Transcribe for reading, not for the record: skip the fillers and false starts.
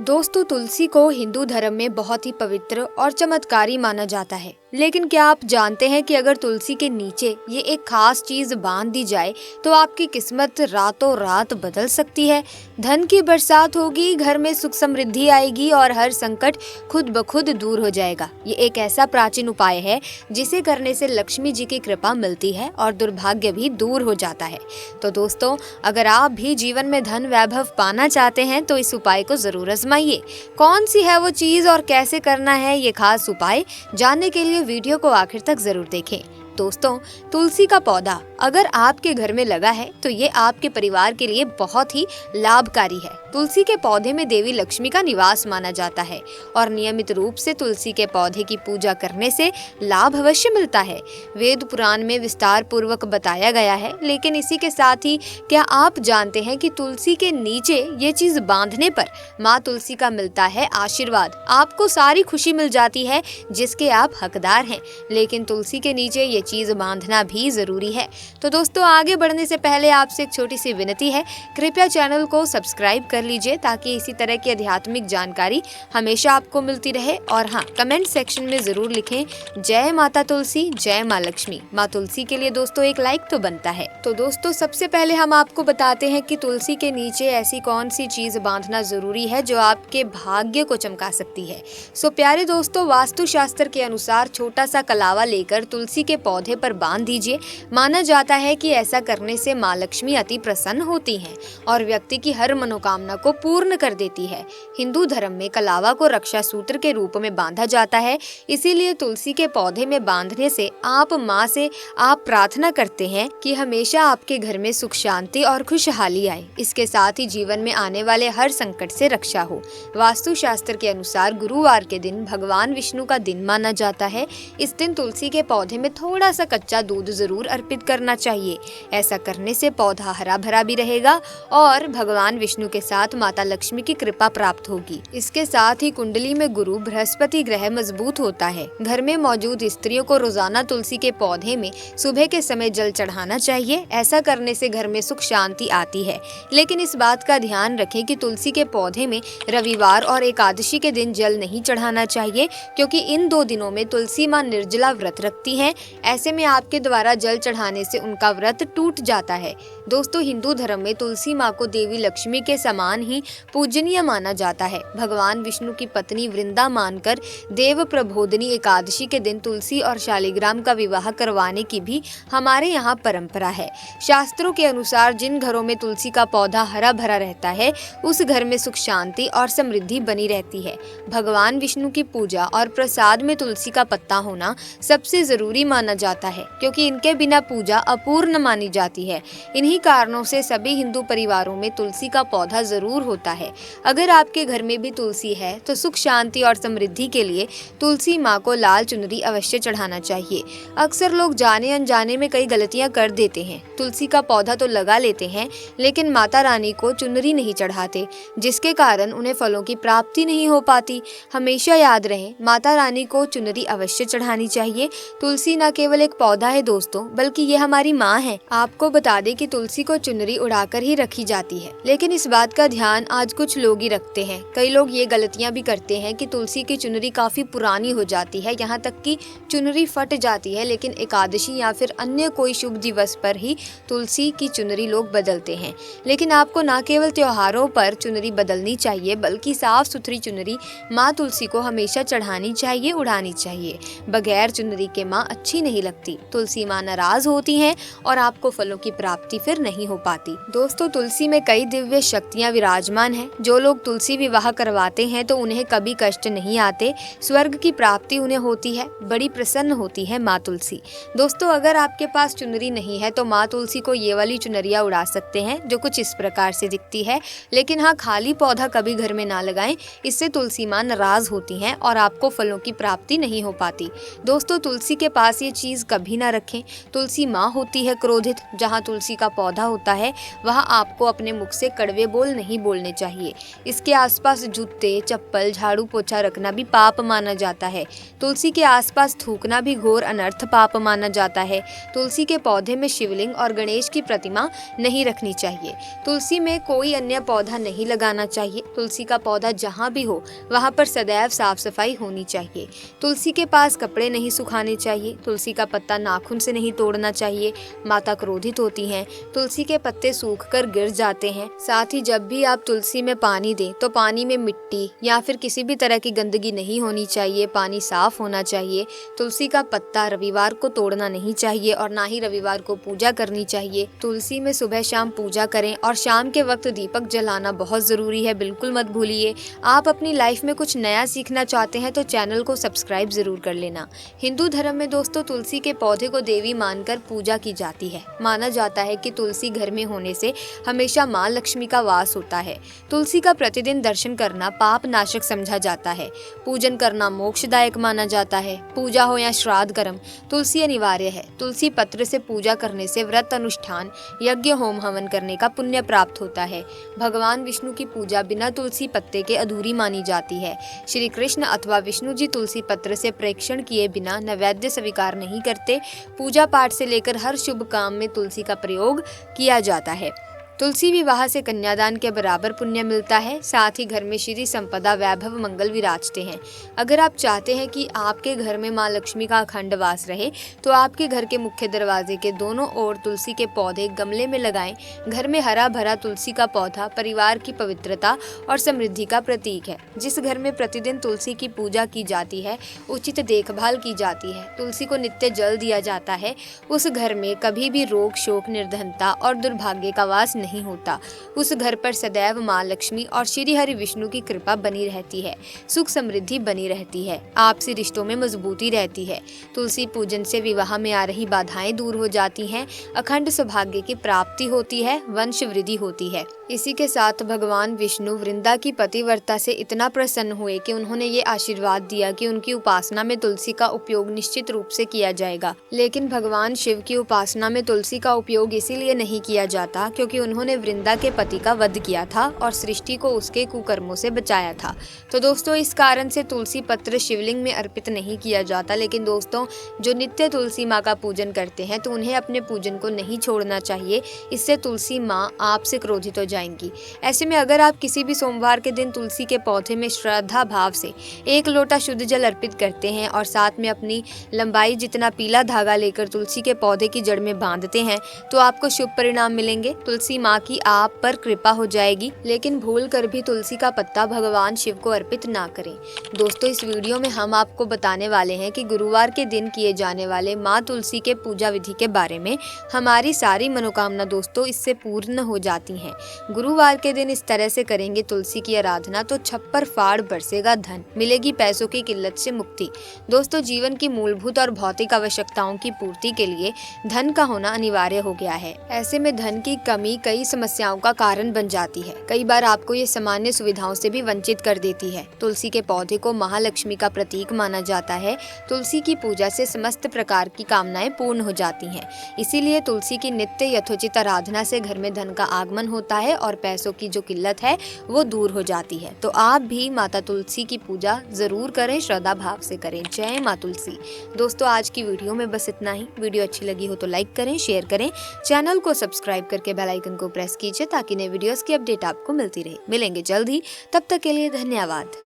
दोस्तों, तुलसी को हिंदू धर्म में बहुत ही पवित्र और चमत्कारी माना जाता है। लेकिन क्या आप जानते हैं कि अगर तुलसी के नीचे ये एक खास चीज बांध दी जाए तो आपकी किस्मत रातों रात बदल सकती है। धन की बरसात होगी, घर में सुख समृद्धि आएगी और हर संकट खुद ब खुद दूर हो जाएगा। ये एक ऐसा प्राचीन उपाय है जिसे करने से लक्ष्मी जी की कृपा मिलती है और दुर्भाग्य भी दूर हो जाता है। तो दोस्तों, अगर आप भी जीवन में धन वैभव पाना चाहते हैं तो इस उपाय को जरूर आजमाइए। कौन सी है वो चीज और कैसे करना है ये खास उपाय, जानने के लिए वीडियो को आखिर तक जरूर देखें। दोस्तों, तुलसी का पौधा अगर आपके घर में लगा है तो ये आपके परिवार के लिए बहुत ही लाभकारी है। तुलसी के पौधे में देवी लक्ष्मी का निवास माना जाता है और नियमित रूप से तुलसी के पौधे की पूजा करने से लाभ अवश्य मिलता है। वेद पुराण में विस्तार पूर्वक बताया गया है। लेकिन इसी के साथ ही क्या आप जानते हैं कि तुलसी के नीचे ये चीज बांधने पर माँ तुलसी का मिलता है आशीर्वाद। आपको सारी खुशी मिल जाती है जिसके आप हकदार हैं। लेकिन तुलसी के नीचे ये चीज बांधना भी जरूरी है। तो दोस्तों, आगे बढ़ने से पहले आपसे एक छोटी सी विनती है, कृपया चैनल को सब्सक्राइब कर लीजिए ताकि इसी तरह की आध्यात्मिक जानकारी हमेशा आपको मिलती रहे। और हाँ, कमेंट सेक्शन में जरूर लिखें जय माता तुलसी, जय माँ लक्ष्मी। माँ तुलसी के लिए दोस्तों एक लाइक तो बनता है। तो दोस्तों, सबसे पहले हम आपको बताते हैं कि तुलसी के नीचे ऐसी कौन सी चीज बांधना जरूरी है जो आपके भाग्य को चमका सकती है। सो प्यारे दोस्तों, वास्तु शास्त्र के अनुसार छोटा सा कलावा लेकर तुलसी के पौधे पर बांध दीजिए। माना जाता है कि ऐसा करने से माँ लक्ष्मी अति प्रसन्न होती हैं और व्यक्ति की हर मनोकामना को पूर्ण कर देती है। हिंदू धर्म में कलावा को रक्षा सूत्र के रूप में बांधा जाता है। इसीलिए तुलसी के पौधे में बांधने से आप माँ से आप प्रार्थना करते हैं कि हमेशा आपके घर में सुख शांति और खुशहाली आए। इसके साथ ही जीवन में आने वाले हर संकट से रक्षा हो। वास्तु शास्त्र के अनुसार गुरुवार के दिन भगवान विष्णु का दिन माना जाता है। इस दिन तुलसी के पौधे में थोड़ा सा कच्चा दूध जरूर अर्पित करना चाहिए। ऐसा करने से पौधा हरा भरा भी रहेगा और भगवान विष्णु के साथ माता लक्ष्मी की कृपा प्राप्त होगी। इसके साथ ही कुंडली में गुरु बृहस्पति ग्रह मजबूत होता है। घर में मौजूद स्त्रियों को रोजाना तुलसी के पौधे में सुबह के समय जल चढ़ाना चाहिए। ऐसा करने से घर में सुख शांति आती है। लेकिन इस बात का ध्यान रखें कि तुलसी के पौधे में रविवार और एकादशी के दिन जल नहीं चढ़ाना चाहिए, क्योंकि इन दो दिनों में तुलसी माँ निर्जला व्रत रखती हैं। ऐसे में आपके द्वारा जल चढ़ाने से उनका व्रत टूट जाता है। दोस्तों, हिंदू धर्म में तुलसी माँ को देवी लक्ष्मी के समान ही पूजनीय माना जाता है। भगवान विष्णु की पत्नी वृंदा मानकर देव प्रबोधिनी एकादशी के दिन तुलसी और शालिग्राम का विवाह करवाने की भी हमारे यहाँ परंपरा है। शास्त्रों के अनुसार जिन घरों में तुलसी का पौधा हरा भरा रहता है उस घर में सुख शांति और समृद्धि बनी रहती है। भगवान विष्णु की पूजा और प्रसाद में तुलसी का पत्ता होना सबसे जरूरी माना जाता है, क्योंकि इनके बिना पूजा अपूर्ण मानी जाती है। इन्हीं कारणों से सभी हिंदू परिवारों में तुलसी का पौधा जरूर होता है। अगर आपके घर में भी तुलसी है तो सुख शांति और समृद्धि के लिए तुलसी माँ को लाल चुनरी अवश्य चढ़ाना चाहिए। अक्सर लोग जाने अनजाने में कई गलतियां कर देते हैं। तुलसी का पौधा तो लगा लेते हैं लेकिन माता रानी को चुनरी नहीं चढ़ाते, जिसके कारण उन्हें फलों की प्राप्ति नहीं हो पाती। हमेशा याद रहे, माता रानी को चुनरी अवश्य चढ़ानी चाहिए। तुलसी न केवल एक पौधा है दोस्तों, बल्कि ये हमारी माँ है। आपको बता दें कि तुलसी को चुनरी उड़ाकर ही रखी जाती है, लेकिन इस बात का ध्यान आज कुछ लोग ही रखते हैं। कई लोग ये गलतियां भी करते हैं कि तुलसी की चुनरी काफी पुरानी हो जाती है, यहाँ तक कि चुनरी फट जाती है। लेकिन एकादशी या फिर अन्य कोई शुभ दिवस पर ही तुलसी की चुनरी लोग बदलते हैं। लेकिन आपको न केवल त्योहारों पर चुनरी बदलनी चाहिए, बल्कि साफ सुथरी चुनरी माँ तुलसी को हमेशा चढ़ानी चाहिए, उड़ानी चाहिए। बगैर चुनरी के माँ अच्छी नहीं लगती। तुलसी माँ नाराज होती हैं और आपको फलों की प्राप्ति फिर नहीं हो पाती। दोस्तों, तुलसी में कई दिव्य शक्तियाँ विराजमान हैं। जो लोग तुलसी विवाह करवाते हैं तो उन्हें कभी कष्ट नहीं आते, स्वर्ग की प्राप्ति उन्हें होती है। बड़ी प्रसन्न होती है माँ तुलसी। दोस्तों, अगर आपके पास चुनरी नहीं है तो माँ तुलसी को ये वाली चुनरिया उड़ा सकते हैं जो कुछ इस प्रकार से दिखती है। लेकिन हाँ, खाली पौधा कभी घर में ना लगाएं, इससे तुलसी माँ नाराज होती हैं और आपको फलों की प्राप्ति नहीं हो पाती। दोस्तों, तुलसी के पास ये चीज कभी ना रखें। तुलसी माँ होती है क्रोधित। जहाँ तुलसी का पौधा होता है वहाँ आपको अपने मुख से कड़वे बोल नहीं बोलने चाहिए। इसके आसपास जूते, चप्पल, झाड़ू पोछा रखना भी पाप माना जाता है। तुलसी के आसपास थूकना भी घोर अनर्थ पाप माना जाता है। तुलसी के पौधे में शिवलिंग और गणेश की प्रतिमा नहीं रखनी चाहिए। तुलसी में कोई अन्य पौधा नहीं लगाना चाहिए। तुलसी का पौधा जहाँ भी हो वहाँ पर सदैव साफ सफाई होनी चाहिए। तुलसी के पास कपड़े नहीं सुखाने चाहिए। तुलसी का पत्ता नाखून से नहीं तोड़ना चाहिए, माता क्रोधित होती हैं। तुलसी के पत्ते सूखकर गिर जाते हैं। साथ ही जब भी आप तुलसी में पानी दें तो पानी में मिट्टी या फिर किसी भी तरह की गंदगी नहीं होनी चाहिए, पानी साफ होना चाहिए। तुलसी का पत्ता रविवार को तोड़ना नहीं चाहिए और ना ही रविवार को पूजा करनी चाहिए। तुलसी में सुबह शाम पूजा करें और शाम के वक्त दीपक जलाना बहुत जरूरी है, बिल्कुल मत भूलिए। आप अपनी लाइफ में कुछ नया सीखना चाहते हैं तो चैनल को सब्सक्राइब जरूर कर लेना। हिंदू धर्म में दोस्तों तुलसी के पौधे को देवी मानकर पूजा की जाती है। माना जाता है कि तुलसी घर में होने से हमेशा माँ लक्ष्मी का वास होता है। तुलसी का प्रतिदिन दर्शन करना पाप नाशक समझा जाता है। पूजन करना मोक्षदायक माना जाता है। पूजा हो या श्राद्ध कर्म, तुलसी अनिवार्य है। तुलसी पत्र से पूजा करने से व्रत अनुष्ठान, यज्ञ, होम हवन करने का पुण्य प्राप्त होता है। भगवान विष्णु की पूजा बिना तुलसी पत्ते के अधूरी मानी जाती है। श्री कृष्ण अथवा विष्णु जी तुलसी पत्र से प्रेक्षण किए बिना नैवेद्य स्वीकार नहीं करते। पूजा पाठ से लेकर हर शुभ काम में तुलसी का प्रयोग किया जाता है। तुलसी विवाह से कन्यादान के बराबर पुण्य मिलता है। साथ ही घर में श्री संपदा, वैभव, मंगल विराजते हैं। अगर आप चाहते हैं कि आपके घर में माँ लक्ष्मी का अखंड वास रहे तो आपके घर के मुख्य दरवाजे के दोनों ओर तुलसी के पौधे गमले में लगाएं। घर में हरा भरा तुलसी का पौधा परिवार की पवित्रता और समृद्धि का प्रतीक है। जिस घर में प्रतिदिन तुलसी की पूजा की जाती है, उचित देखभाल की जाती है, तुलसी को नित्य जल दिया जाता है, उस घर में कभी भी रोग, शोक, निर्धनता और दुर्भाग्य का वास नहीं होता। उस घर पर सदैव माँ लक्ष्मी और श्री हरि विष्णु की कृपा बनी रहती है। सुख समृद्धि बनी रहती है। आपसी रिश्तों में मजबूती रहती है। तुलसी पूजन से विवाह में आ रही बाधाएं दूर हो जाती हैं, अखंड सौभाग्य की प्राप्ति होती है, वंश वृद्धि होती है। इसी के साथ भगवान विष्णु वृंदा की पतिव्रता से इतना प्रसन्न हुए कि उन्होंने ये आशीर्वाद दिया कि उनकी उपासना में तुलसी का उपयोग निश्चित रूप से किया जाएगा। लेकिन भगवान शिव की उपासना में तुलसी का उपयोग इसीलिए नहीं किया जाता क्योंकि उन्होंने वृंदा के पति का वध किया था और सृष्टि को उसके कुकर्मों से बचाया था। तो दोस्तों इस कारण से तुलसी पत्र शिवलिंग में अर्पित नहीं किया जाता। लेकिन दोस्तों जो नित्य तुलसी माँ का पूजन करते हैं तो उन्हें अपने पूजन को नहीं छोड़ना चाहिए। इससे तुलसी माँ आपसे क्रोधित हो जाएंगी। ऐसे में अगर आप किसी भी सोमवार के दिन तुलसी के पौधे में श्रद्धा भाव से 1 लोटा शुद्ध जल अर्पित करते हैं और साथ में अपनी लंबाई जितना पीला धागा लेकर तुलसी के पौधे की जड़ में बांधते हैं तो आपको शुभ परिणाम मिलेंगे। तुलसी माँ की आप पर कृपा हो जाएगी। लेकिन भूल कर भी तुलसी का पत्ता भगवान शिव को अर्पित ना करें। दोस्तों इस वीडियो में हम आपको बताने वाले हैं कि गुरुवार के दिन किए जाने वाले माँ तुलसी के पूजा विधि के बारे में। हमारी सारी मनोकामना दोस्तों इससे पूर्ण हो जाती हैं। गुरुवार के दिन इस तरह से करेंगे तुलसी की आराधना तो छप्पर फाड़ बरसेगा धन, मिलेगी पैसों की किल्लत से मुक्ति। दोस्तों जीवन की मूलभूत और भौतिक आवश्यकताओं की पूर्ति के लिए धन का होना अनिवार्य हो गया है। ऐसे में धन की कमी कई समस्याओं का कारण बन जाती है। कई बार आपको ये सामान्य सुविधाओं से भी वंचित कर देती है। तुलसी के पौधे को महालक्ष्मी का प्रतीक माना जाता है। तुलसी की पूजा से समस्त प्रकार की कामनाएं पूर्ण हो जाती हैं। इसीलिए तुलसी की नित्य यथोचित आराधना से घर में धन का आगमन होता है और पैसों की जो किल्लत है वो दूर हो जाती है। तो आप भी माता तुलसी की पूजा जरूर करें, श्रद्धा भाव से करें। जय माँ तुलसी। दोस्तों आज की वीडियो में बस इतना ही। वीडियो अच्छी लगी हो तो लाइक करें, शेयर करें, चैनल को सब्सक्राइब करके बेल आइकन को प्रेस कीजिए ताकि नए वीडियोस की अपडेट आपको मिलती रहे। मिलेंगे जल्द ही, तब तक के लिए धन्यवाद।